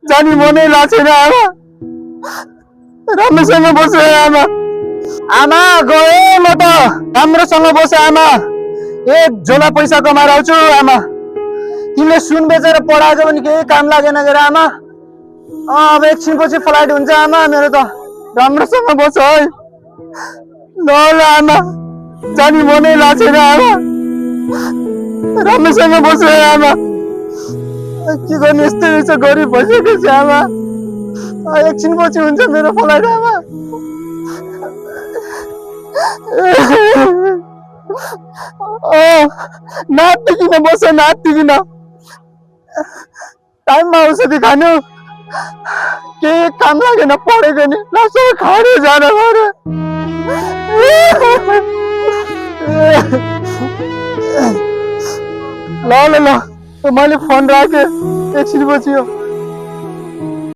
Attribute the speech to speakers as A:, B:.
A: जानी मनै लाग्छ नि आमा राम्रोसँग बस आमा आमा गए म त राम्रोसँग बस आमा एक झोला पैसा कमाएर आउँछु आमा तिमीले सुन बेचेर पढाएको पनि केही काम लागेन गएर आमा अब एकछिनपछि फ्लाइट हुन्छ आमा मेरो त राम्रोसँग बस है ल ल आमा जानी मनै लाग्छ नि आमा राम्रोसँग बस आमा के गर्ने यस्तै रहेछ गरिब भइसकेको छ आमा एकछिनपछि हुन्छ मेरो फ्लाइट आमा नातिकिन बस नातिकिन टाइममा औषधि खानु केही काम लागेन पढेको नि लास्टमा खाएर जान पर्यो ल ल ल मैले फोन राखेँ एकछिनपछि